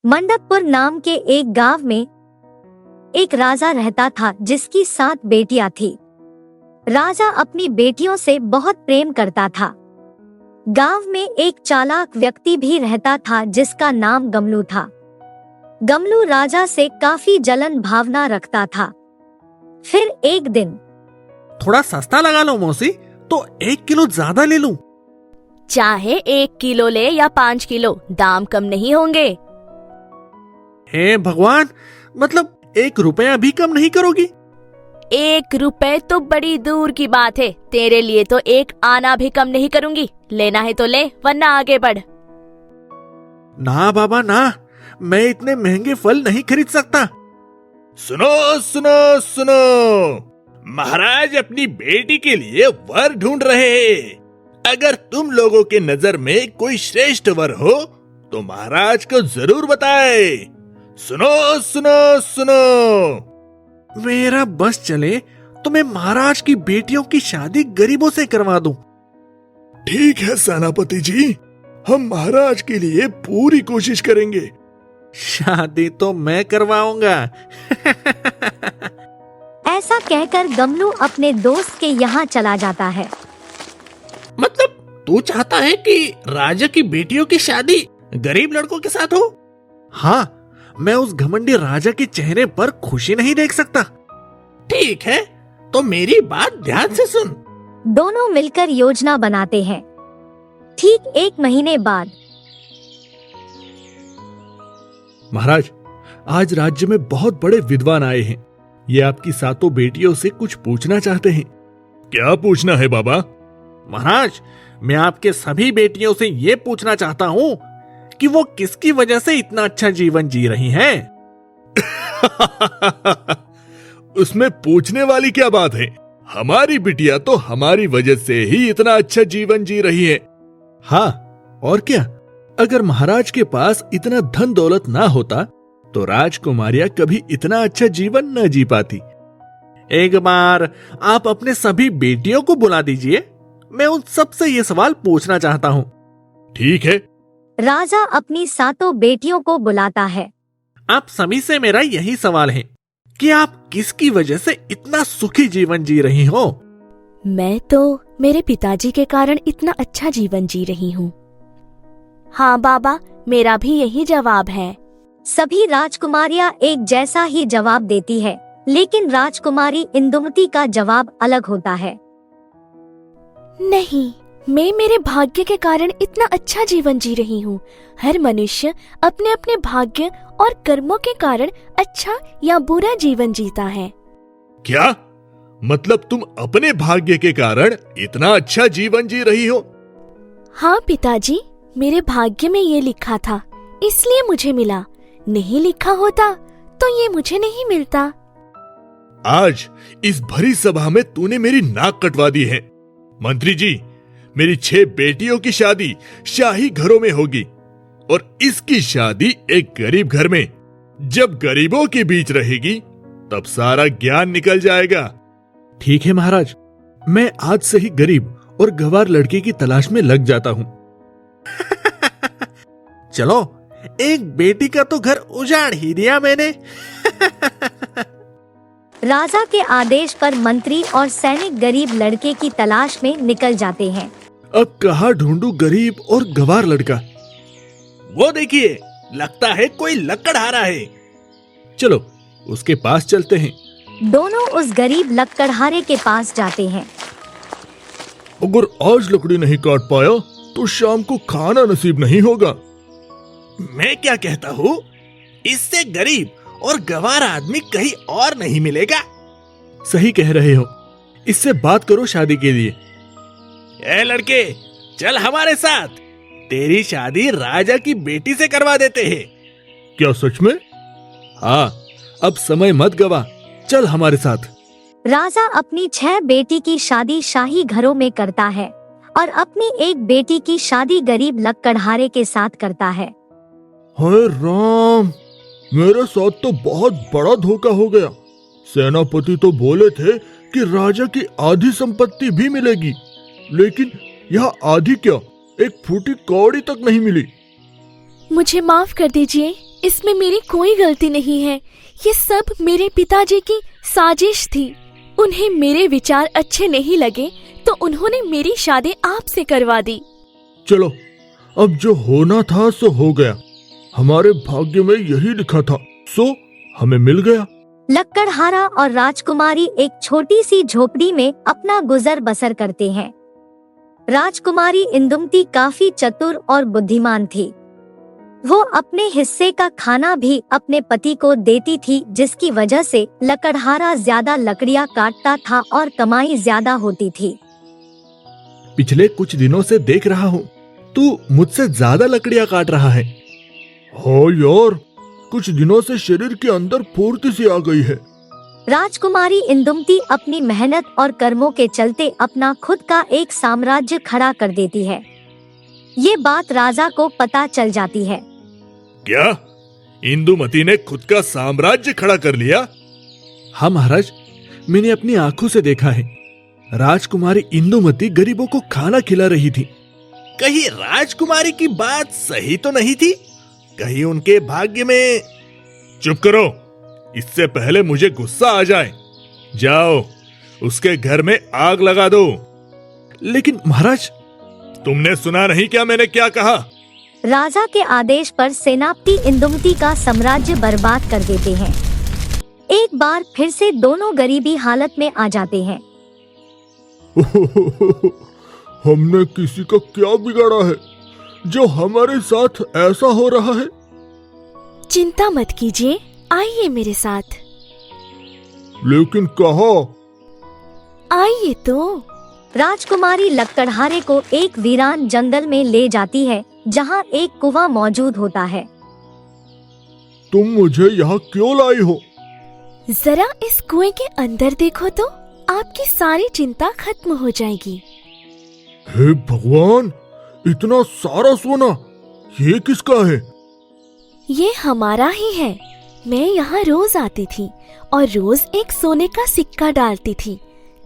मंडपपुर नाम के एक गांव में एक राजा रहता था जिसकी 7 बेटियां थी। राजा अपनी बेटियों से बहुत प्रेम करता था। गांव में एक चालाक व्यक्ति भी रहता था जिसका नाम गमलू था। गमलू राजा से काफी जलन भावना रखता था। फिर एक दिन, थोड़ा सस्ता लगा लो मौसी, तो 1 किलो ज्यादा ले लूं। चाहे 1 किलो ले या 5 किलो, दाम कम नहीं होंगे। हे भगवान, मतलब 1 रुपया भी कम नहीं करोगी? 1 रुपए तो बड़ी दूर की बात है, तेरे लिए तो 1 आना भी कम नहीं करूंगी। लेना है तो ले, वरना आगे बढ़। ना बाबा ना, मैं इतने महंगे फल नहीं खरीद सकता। सुनो सुनो सुनो, महाराज अपनी बेटी के लिए वर ढूंढ रहे हैं। अगर तुम लोगों के नजर में कोई श्रेष्ठ वर हो तो महाराज को जरूर बताए। सुनो सुनो सुनो, मेरा बस चले तो मैं महाराज की बेटियों की शादी गरीबों से करवा दूं। ठीक है सेनापति जी, हम महाराज के लिए पूरी कोशिश करेंगे। शादी तो मैं करवाऊंगा। ऐसा कहकर गमलू अपने दोस्त के यहाँ चला जाता है। मतलब तू चाहता है कि राजा की बेटियों की शादी गरीब लड़कों के साथ हो? हाँ, मैं उस घमंडी राजा के चेहरे पर खुशी नहीं देख सकता। ठीक है, तो मेरी बात ध्यान से सुन। दोनों मिलकर योजना बनाते हैं। ठीक 1 महीने बाद, महाराज, आज राज्य में बहुत बड़े विद्वान आए हैं। ये आपकी 7 बेटियों से कुछ पूछना चाहते हैं। क्या पूछना है बाबा? महाराज, मैं आपके सभी बेटियों से ये पूछना चाहता हूँ कि वो किसकी वजह से इतना अच्छा जीवन जी रही हैं। उसमें पूछने वाली क्या बात है? हमारी बिटिया तो हमारी वजह से ही इतना अच्छा जीवन जी रही है। हाँ, और क्या? अगर महाराज के पास इतना धन दौलत ना होता तो राजकुमारियां कभी इतना अच्छा जीवन न जी पाती। एक बार आप अपने सभी बेटियों को बुला दीजिए, मैं उन सबसे ये सवाल पूछना चाहता हूँ। ठीक है। राजा अपनी 7 बेटियों को बुलाता है। आप सभी से मेरा यही सवाल है कि आप किसकी वजह से इतना सुखी जीवन जी रही हो? मैं तो मेरे पिताजी के कारण इतना अच्छा जीवन जी रही हूँ। हाँ बाबा, मेरा भी यही जवाब है। सभी राजकुमारियां एक जैसा ही जवाब देती है, लेकिन राजकुमारी इंदुमती का जवाब अलग होता है। नहीं, मैं मेरे भाग्य के कारण इतना अच्छा जीवन जी रही हूँ। हर मनुष्य अपने अपने भाग्य और कर्मों के कारण अच्छा या बुरा जीवन जीता है। क्या मतलब तुम अपने भाग्य के कारण इतना अच्छा जीवन जी रही हो? हाँ पिताजी, मेरे भाग्य में ये लिखा था, इसलिए मुझे मिला। नहीं लिखा होता तो ये मुझे नहीं मिलता। आज इस भरी सभा में तूने मेरी नाक कटवा दी है। मंत्री जी, मेरी 6 बेटियों की शादी शाही घरों में होगी और इसकी शादी एक गरीब घर में। जब गरीबों के बीच रहेगी तब सारा ज्ञान निकल जाएगा। ठीक है महाराज, मैं आज से ही गरीब और गंवार लड़के की तलाश में लग जाता हूँ। चलो, एक बेटी का तो घर उजाड़ ही दिया मैंने। राजा के आदेश पर मंत्री और सैनिक गरीब लड़के की तलाश में निकल जाते हैं। अब कहाँ ढूंढूं गरीब और गंवार लड़का? वो देखिए, लगता है कोई लकड़हारा है। चलो उसके पास चलते हैं। दोनों उस गरीब लकड़हारे के पास जाते हैं। अगर आज लकड़ी नहीं काट पाया तो शाम को खाना नसीब नहीं होगा। मैं क्या कहता हूँ, इससे गरीब और गंवार आदमी कहीं और नहीं मिलेगा। सही कह रहे हो, इससे बात करो शादी के लिए। ए लड़के, चल हमारे साथ, तेरी शादी राजा की बेटी से करवा देते हैं। क्या सच में? हाँ, अब समय मत गवा, चल हमारे साथ। राजा अपनी 6 बेटी की शादी शाही घरों में करता है और अपनी एक बेटी की शादी गरीब लकड़हारे के साथ करता है। हाय राम, मेरे साथ तो बहुत बड़ा धोखा हो गया। सेनापति तो बोले थे कि राजा की आधी संपत्ति भी मिलेगी, लेकिन यहाँ आधी क्या, एक फूटी कौड़ी तक नहीं मिली। मुझे माफ कर दीजिए, इसमें मेरी कोई गलती नहीं है। ये सब मेरे पिताजी की साजिश थी। उन्हें मेरे विचार अच्छे नहीं लगे तो उन्होंने मेरी शादी आपसे करवा दी। चलो, अब जो होना था सो हो गया। हमारे भाग्य में यही लिखा था, सो हमें मिल गया। लक्कड़हारा और राजकुमारी एक छोटी सी झोपड़ी में अपना गुजर बसर करते हैं। राजकुमारी इंदुमती काफी चतुर और बुद्धिमान थी। वो अपने हिस्से का खाना भी अपने पति को देती थी, जिसकी वजह से लकड़हारा ज्यादा लकड़ियां काटता था और कमाई ज्यादा होती थी। पिछले कुछ दिनों से देख रहा हूँ तू मुझसे ज्यादा लकड़ियां काट रहा है। हाँ यार, कुछ दिनों से शरीर के अंदर फुर्ती सी आ गई है। राजकुमारी इंदुमती अपनी मेहनत और कर्मों के चलते अपना खुद का एक साम्राज्य खड़ा कर देती है। ये बात राजा को पता चल जाती है। क्या इंदुमती ने खुद का साम्राज्य खड़ा कर लिया? हाँ महाराज, मैंने अपनी आंखों से देखा है। राजकुमारी इंदुमती गरीबों को खाना खिला रही थी। कहीं राजकुमारी की बात सही तो नहीं थी? कहीं उनके भाग्य में... चुप करो, इससे पहले मुझे गुस्सा आ जाए। जाओ, उसके घर में आग लगा दो। लेकिन महाराज, तुमने सुना नहीं क्या मैंने क्या कहा? राजा के आदेश पर सेनापति इंदुमती का साम्राज्य बर्बाद कर देते हैं। एक बार फिर से दोनों गरीबी हालत में आ जाते हैं। हमने किसी का क्या बिगाड़ा है जो हमारे साथ ऐसा हो रहा है? चिंता मत कीजिए, आइए मेरे साथ। लेकिन कहाँ? आइए तो। राजकुमारी लक्कड़हारे को एक वीरान जंगल में ले जाती है, जहाँ एक कुआं मौजूद होता है। तुम मुझे यहाँ क्यों लाई हो? जरा इस कुएं के अंदर देखो तो आपकी सारी चिंता खत्म हो जाएगी। हे भगवान, इतना सारा सोना, ये किसका है? ये हमारा ही है। मैं यहाँ रोज आती थी और रोज एक सोने का सिक्का डालती थी,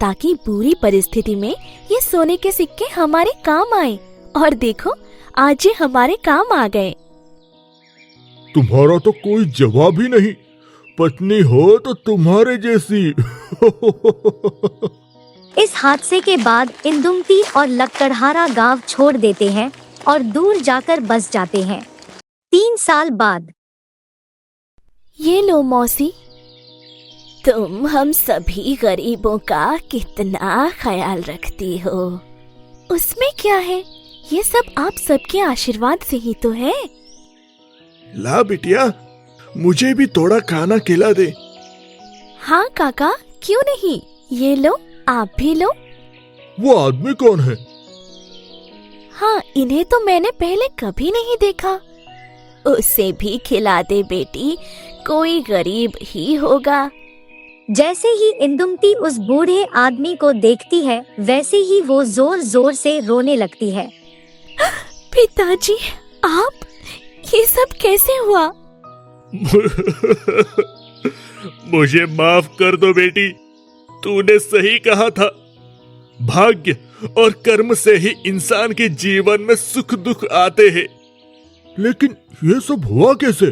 ताकि बुरी परिस्थिति में ये सोने के सिक्के हमारे काम आए। और देखो, आज ये हमारे काम आ गए। तुम्हारा तो कोई जवाब ही नहीं। पत्नी हो तो तुम्हारे जैसी। इस हादसे के बाद इंदुमती और लक्कड़हारा गांव छोड़ देते हैं और दूर जाकर बस जाते हैं। 3 साल बाद। ये लो मौसी, तुम हम सभी गरीबों का कितना ख्याल रखती हो। उसमें क्या है, ये सब आप सबके आशीर्वाद से ही तो है। ला बिटिया, मुझे भी थोड़ा खाना खिला दे। हाँ काका, क्यों नहीं, ये लो, आप भी लो। वो आदमी कौन है? हाँ, इन्हें तो मैंने पहले कभी नहीं देखा। उसे भी खिला दे बेटी, कोई गरीब ही होगा। जैसे ही इंदुमती उस बूढ़े आदमी को देखती है, वैसे ही वो जोर जोर से रोने लगती है। पिताजी, आप, ये सब कैसे हुआ? मुझे माफ कर दो बेटी, तूने सही कहा था। भाग्य और कर्म से ही इंसान के जीवन में सुख दुख आते हैं। लेकिन ये सब हुआ कैसे?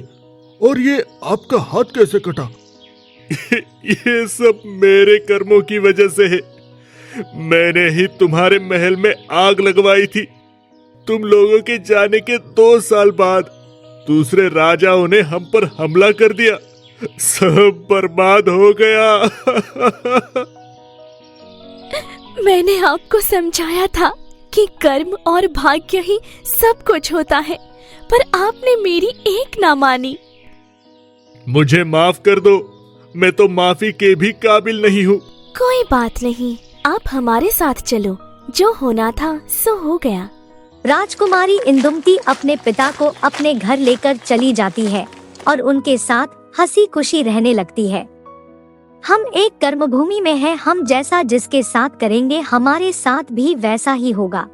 और ये आपका हाथ कैसे कटा? ये सब मेरे कर्मों की वजह से है। मैंने ही तुम्हारे महल में आग लगवाई थी। तुम लोगों के जाने के 2 साल बाद दूसरे राजाओं ने हम पर हमला कर दिया। सब बर्बाद हो गया। मैंने आपको समझाया था कि कर्म और भाग्य ही सब कुछ होता है, पर आपने मेरी एक ना मानी। मुझे माफ कर दो, मैं तो माफी के भी काबिल नहीं हूँ। कोई बात नहीं, आप हमारे साथ चलो, जो होना था सो हो गया। राजकुमारी इंदुमती अपने पिता को अपने घर लेकर चली जाती है और उनके साथ हंसी खुशी रहने लगती है। हम एक कर्मभूमि में हैं, हम जैसा जिसके साथ करेंगे हमारे साथ भी वैसा ही होगा।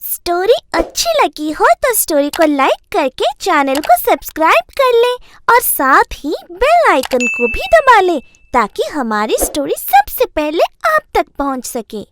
स्टोरी अच्छी लगी हो तो स्टोरी को लाइक करके चैनल को सब्सक्राइब कर लें और साथ ही बेल आइकन को भी दबा लें, ताकि हमारी स्टोरी सबसे पहले आप तक पहुंच सके।